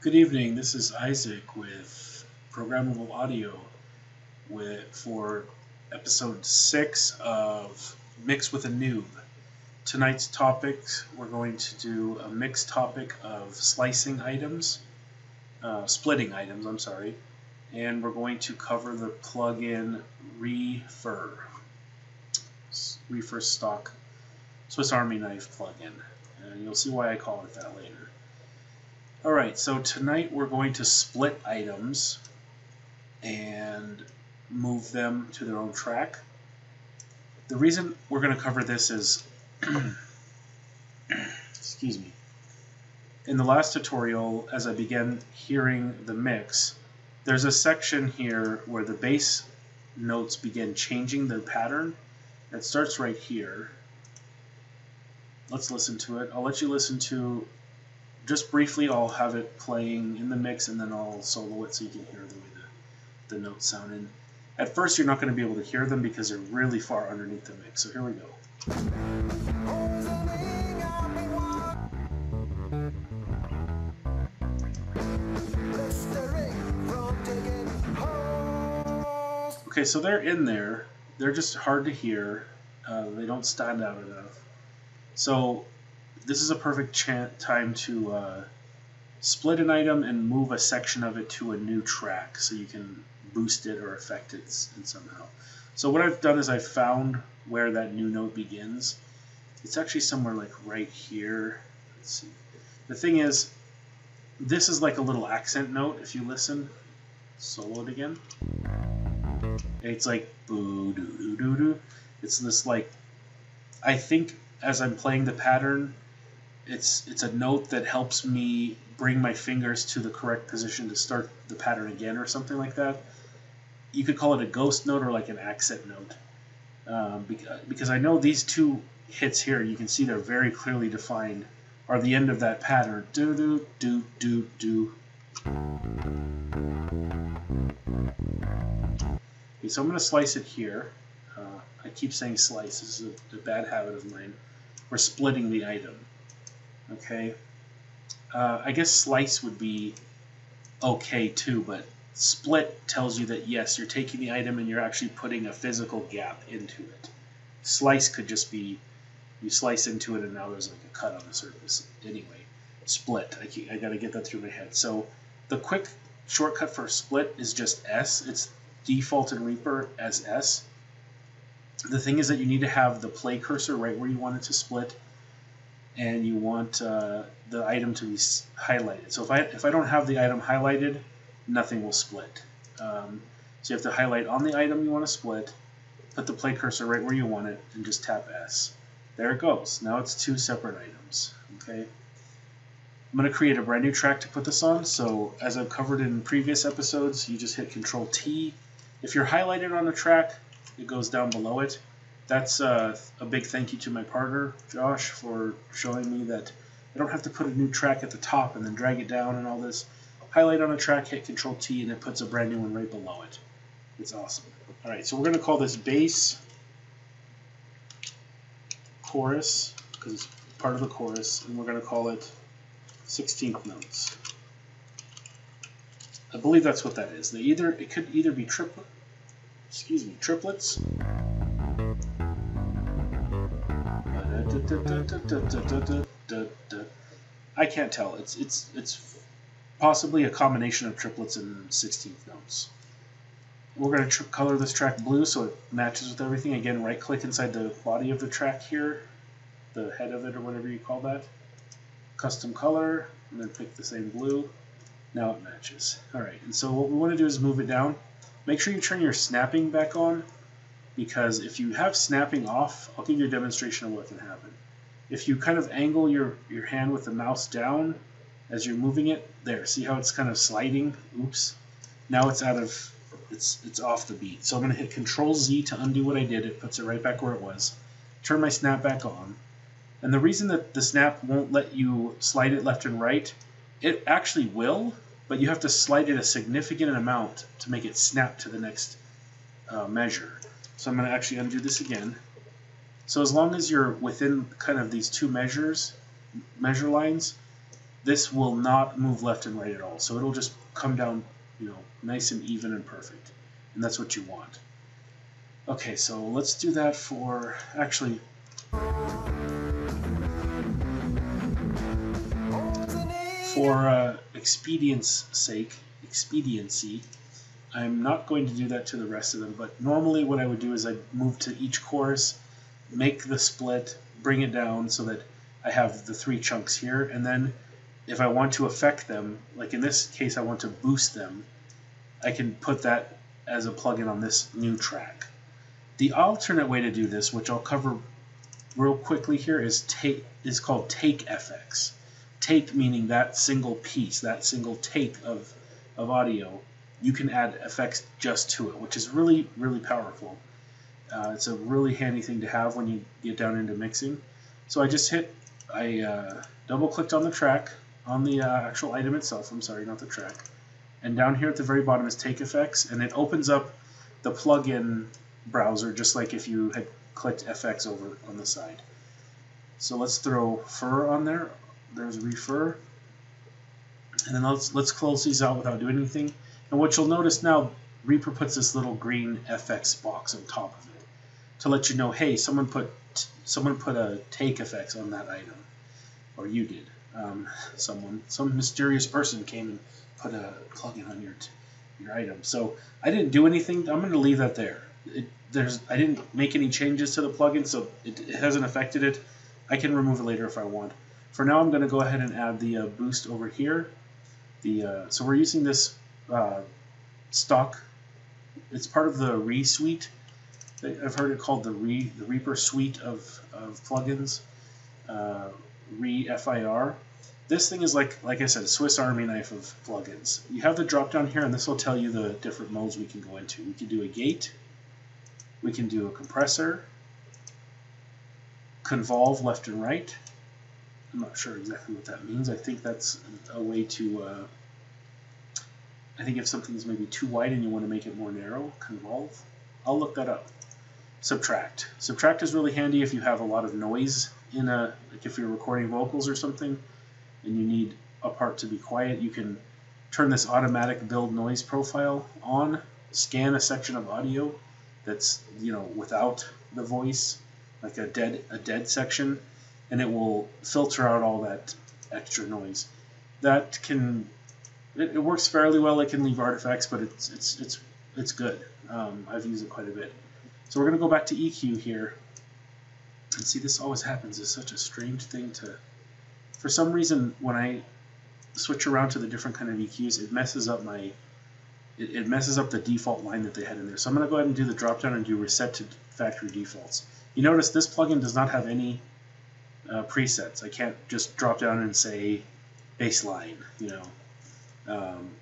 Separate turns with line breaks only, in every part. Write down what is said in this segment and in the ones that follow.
Good evening. This is Isaac with Programmable Audio for episode 6 of Mix with a Newb. Tonight's topic, we're going to do a mixed topic of splitting items, and we're going to cover the plugin ReaFir stock Swiss Army knife plugin, and you'll see why I call it that later. Alright, so tonight we're going to split items and move them to their own track. The reason we're going to cover this is, excuse me, in the last tutorial, as I began hearing the mix, there's a section here where the bass notes begin changing their pattern. It starts right here. Let's listen to it. I'll let you listen to. Just briefly, I'll have it playing in the mix, and then I'll solo it so you can hear the way the notes sound. And at first, you're not going to be able to hear them because they're really far underneath the mix. So here we go. Okay, so they're in there. They're just hard to hear. They don't stand out enough. So this is a perfect time to split an item and move a section of it to a new track so you can boost it or affect it somehow. So what I've done is I've found where that new note begins. It's actually somewhere like right here. Let's see. The thing is, this is like a little accent note. If you listen, solo it again. It's like boo doo doo doo doo. It's this like, I think as I'm playing the pattern, it's a note that helps me bring my fingers to the correct position to start the pattern again or something like that. You could call it a ghost note or like an accent note. Because I know these two hits here, you can see they're very clearly defined, are the end of that pattern. Do do do do do. Okay, so I'm going to slice it here. I keep saying slice. This is a bad habit of mine. We're splitting the item. Okay, I guess slice would be okay too, but split tells you that yes, you're taking the item and you're actually putting a physical gap into it. Slice could just be you slice into it and now there's like a cut on the surface. Anyway, split. I got to get that through my head. So the quick shortcut for split is just S. It's default in ReaFir as S. The thing is that you need to have the play cursor right where you want it to split, and you want the item to be highlighted. So if I don't have the item highlighted, nothing will split. So you have to highlight on the item you want to split, put the play cursor right where you want it, and just tap S. There it goes. Now it's two separate items. Okay. I'm going to create a brand new track to put this on. So as I've covered in previous episodes, you just hit Control T. If you're highlighted on a track, it goes down below it. That's a big thank you to my partner, Josh, for showing me that I don't have to put a new track at the top and then drag it down and all this. Highlight on a track, hit Control T, and it puts a brand new one right below it. It's awesome. All right, so we're going to call this bass chorus because it's part of the chorus, and we're going to call it 16th notes. I believe that's what that is. It could either be triplets. I can't tell. It's possibly a combination of triplets and 16th notes. We're going to color this track blue so it matches with everything. Again, right click inside the body of the track here, the head of it or whatever you call that. Custom color, and then pick the same blue. Now it matches. Alright, and so what we want to do is move it down. Make sure you turn your snapping back on, because if you have snapping off, I'll give you a demonstration of what can happen. If you kind of angle your hand with the mouse down as you're moving it, there, see how it's kind of sliding? Oops. Now it's it's off the beat. So I'm going to hit Control Z to undo what I did. It puts it right back where it was. Turn my snap back on. And the reason that the snap won't let you slide it left and right, it actually will, but you have to slide it a significant amount to make it snap to the next measure. So I'm going to actually undo this again. So as long as you're within kind of these two measure lines, this will not move left and right at all. So it'll just come down, nice and even and perfect. And that's what you want. Okay, so let's do that for, actually, for expediency, I'm not going to do that to the rest of them, but normally what I would do is I'd move to each chorus, make the split, bring it down so that I have the 3 chunks here, and then if I want to affect them, like in this case I want to boost them, I can put that as a plugin on this new track. The alternate way to do this, which I'll cover real quickly here, is called take FX. Take meaning that single piece, that single take of audio, you can add effects just to it, which is really, really powerful. It's a really handy thing to have when you get down into mixing. So I double-clicked on the track, on the actual item itself, I'm sorry, not the track. And down here at the very bottom is Take Effects, and it opens up the plugin browser just like if you had clicked FX over on the side. So let's throw Fir on there. There's ReaFir. And then let's close these out without doing anything. And what you'll notice now, ReaFir puts this little green FX box on top of it to let you know, hey, someone put a take effects on that item, or you did. Some mysterious person came and put a plugin on your item. So I didn't do anything. I'm going to leave that there. I didn't make any changes to the plugin, so it hasn't affected it. I can remove it later if I want. For now, I'm going to go ahead and add the boost over here. So we're using this stock. It's part of the ReaSuite. I've heard it called the ReaFir suite of plugins. ReaFir. This thing is like I said, a Swiss Army knife of plugins. You have the drop down here, and this will tell you the different modes we can go into. We can do a gate. We can do a compressor. Convolve left and right. I'm not sure exactly what that means. I think that's a way to, I think if something's maybe too wide and you want to make it more narrow, convolve. I'll look that up. Subtract. Subtract is really handy if you have a lot of noise like if you're recording vocals or something and you need a part to be quiet, you can turn this automatic build noise profile on, scan a section of audio that's, without the voice, like a dead section, and it will filter out all that extra noise. That it works fairly well. It can leave artifacts, but it's good. I've used it quite a bit. So we're going to go back to EQ here, and see, this always happens. It's such a strange thing for some reason when I switch around to the different kind of EQs, it messes up it messes up the default line that they had in there. So I'm going to go ahead and do the drop down and do reset to factory defaults. You notice this plugin does not have any presets. I can't just drop down and say baseline,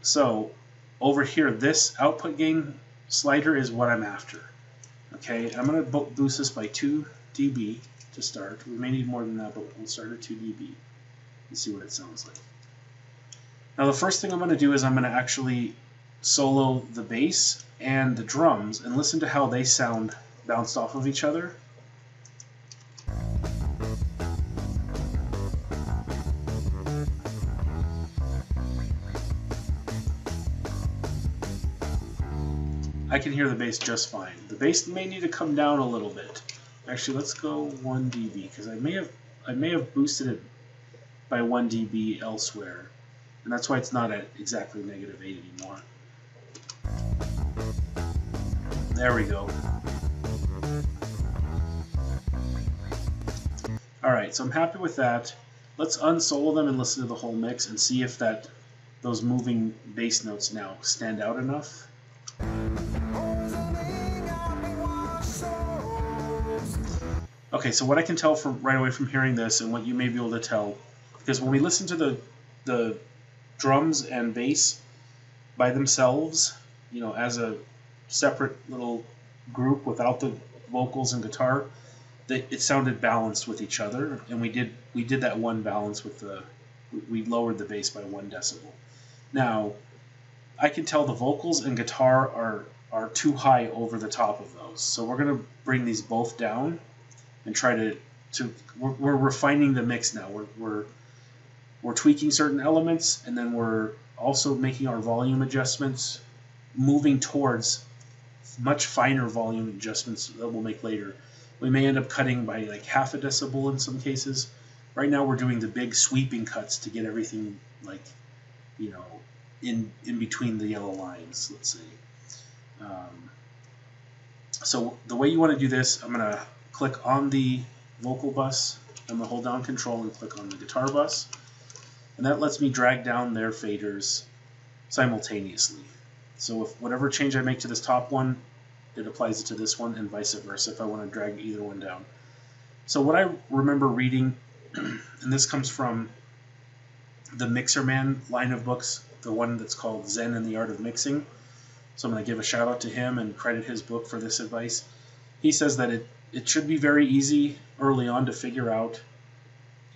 So over here, this output gain slider is what I'm after. Okay, I'm going to boost this by 2 dB to start. We may need more than that, but we'll start at 2 dB and see what it sounds like. Now the first thing I'm going to do is I'm going to actually solo the bass and the drums and listen to how they sound bounced off of each other. I can hear the bass just fine. The bass may need to come down a little bit. Actually, let's go 1 dB because I may have boosted it by 1 dB elsewhere, and that's why it's not at exactly -8 anymore. There we go. All right, so I'm happy with that. Let's unsolo them and listen to the whole mix and see if those moving bass notes now stand out enough. Okay, so what I can tell right away from hearing this, and what you may be able to tell, because when we listen to the drums and bass by themselves, as a separate little group without the vocals and guitar, it sounded balanced with each other, and we did that one balance with we lowered the bass by 1 decibel. Now, I can tell the vocals and guitar are too high over the top of those, so we're going to bring these both down and try to we're refining the mix now. We're we're tweaking certain elements, and then we're also making our volume adjustments, moving towards much finer volume adjustments that we'll make later. We may end up cutting by like half a decibel in some cases. Right now we're doing the big sweeping cuts to get everything like, you know, in between the yellow lines, let's say. So the way you want to do this, I'm going to click on the vocal bus. I'm going to hold down Control and click on the guitar bus. And that lets me drag down their faders simultaneously. So if whatever change I make to this top one, it applies it to this one, and vice versa if I want to drag either one down. So what I remember reading, and this comes from the Mixer Man line of books, the one that's called Zen and the Art of Mixing. So I'm going to give a shout out to him and credit his book for this advice. He says that it should be very easy early on to figure out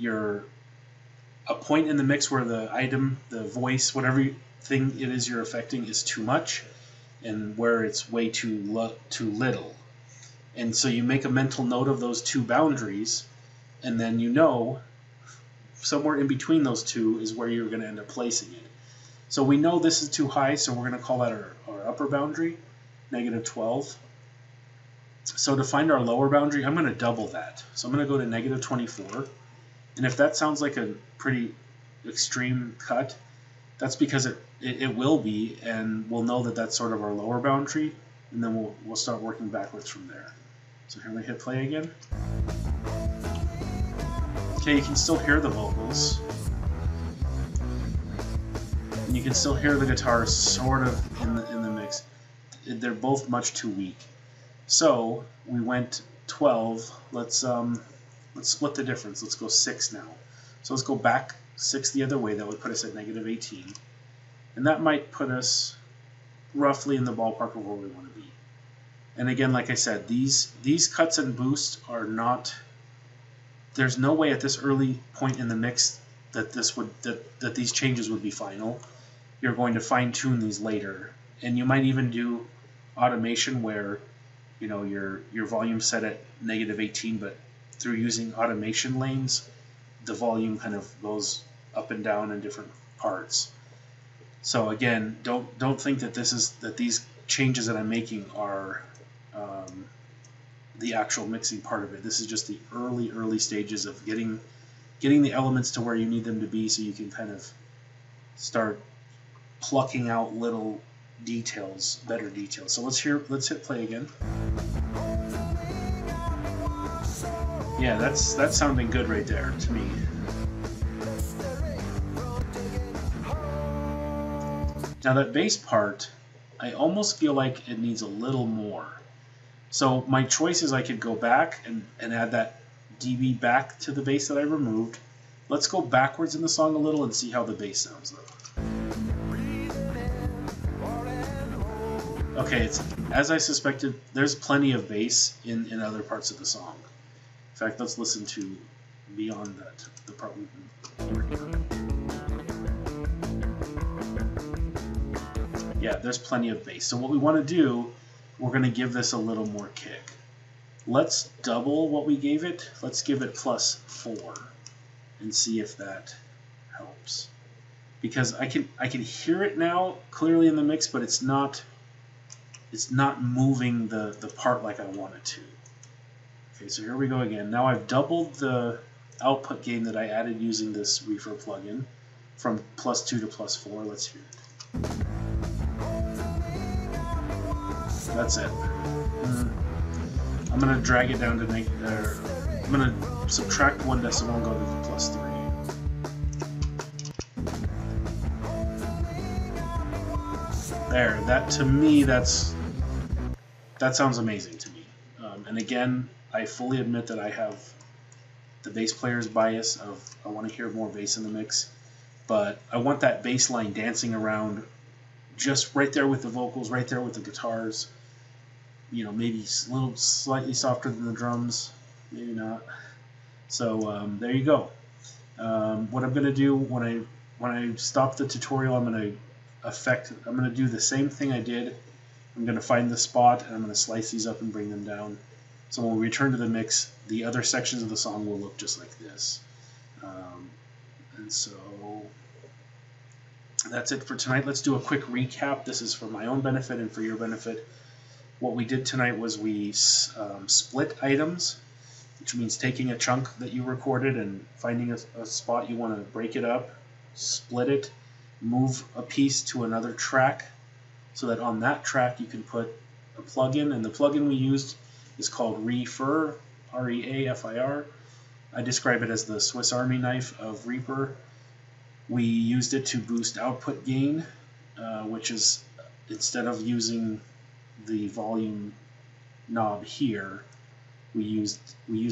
a point in the mix where the item, the voice, whatever thing it is you're affecting is too much, and where it's way too little. And so you make a mental note of those two boundaries, and then you know somewhere in between those two is where you're going to end up placing it. So we know this is too high, so we're going to call that our upper boundary, -12. So to find our lower boundary, I'm going to double that. So I'm going to go to -24. And if that sounds like a pretty extreme cut, that's because it will be, and we'll know that that's sort of our lower boundary, and then we'll start working backwards from there. So here we hit play again. Okay, you can still hear the vocals, and you can still hear the guitars sort of in the mix. They're both much too weak. So we went 12. Let's split the difference. Let's go 6 now. So let's go back 6 the other way. That would put us at -18. And that might put us roughly in the ballpark of where we want to be. And again, like I said, these cuts and boosts are not, there's no way at this early point in the mix that these changes would be final. You're going to fine tune these later. And you might even do automation where, you know, your volume set at -18, but through using automation lanes, the volume kind of goes up and down in different parts. So again, don't think that these changes that I'm making are the actual mixing part of it. This is just the early stages of getting the elements to where you need them to be, so you can kind of start plucking out little details, better details. So let's hit play again. Yeah, that's sounding good right there to me. Now that bass part, I almost feel like it needs a little more. So my choice is I could go back and add that dB back to the bass that I removed. Let's go backwards in the song a little and see how the bass sounds though. Okay, it's as I suspected, there's plenty of bass in other parts of the song. In fact, let's listen to beyond that, the part we've been working on. Yeah, there's plenty of bass. So what we want to do, we're going to give this a little more kick. Let's double what we gave it. Let's give it +4 and see if that helps. Because I can hear it now clearly in the mix, but it's not moving the part like I want it to. Okay, so here we go again. Now I've doubled the output gain that I added using this ReaFir plugin from +2 to +4. Let's hear it. That's it. I'm going to drag it down to I'm going to subtract 1 decibel and go to +3. There, that to me, that sounds amazing to me. And again, I fully admit that I have the bass player's bias of I want to hear more bass in the mix, but I want that bass line dancing around just right there with the vocals, right there with the guitars. You know, maybe a little slightly softer than the drums, maybe not. So there you go. What I'm going to do when I stop the tutorial, I'm going to do the same thing I did. I'm going to find the spot and I'm going to slice these up and bring them down. So when we return to the mix, the other sections of the song will look just like this. And so that's it for tonight. Let's do a quick recap. This is for my own benefit and for your benefit. What we did tonight was we split items, which means taking a chunk that you recorded and finding a spot you want to break it up, split it, move a piece to another track so that on that track you can put a plugin. And the plugin we used is called ReaFir, R-E-A-F-I-R. I describe it as the Swiss Army knife of ReaPer. We used it to boost output gain, which is, instead of using the volume knob here, we used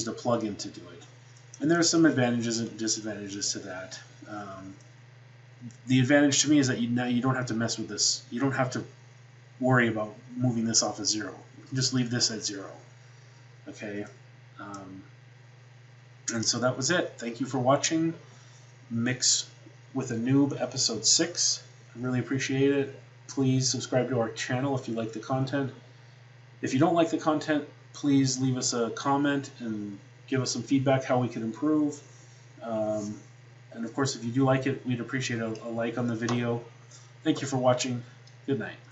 a plugin to do it. And there are some advantages and disadvantages to that. The advantage to me is that now you don't have to mess with this. You don't have to worry about moving this off of 0. You can just leave this at 0. Okay. And so that was it. Thank you for watching Mix with a Newb episode 6. I really appreciate it. Please subscribe to our channel if you like the content. If you don't like the content, please leave us a comment and give us some feedback how we can improve. And of course, if you do like it, we'd appreciate a like on the video. Thank you for watching. Good night.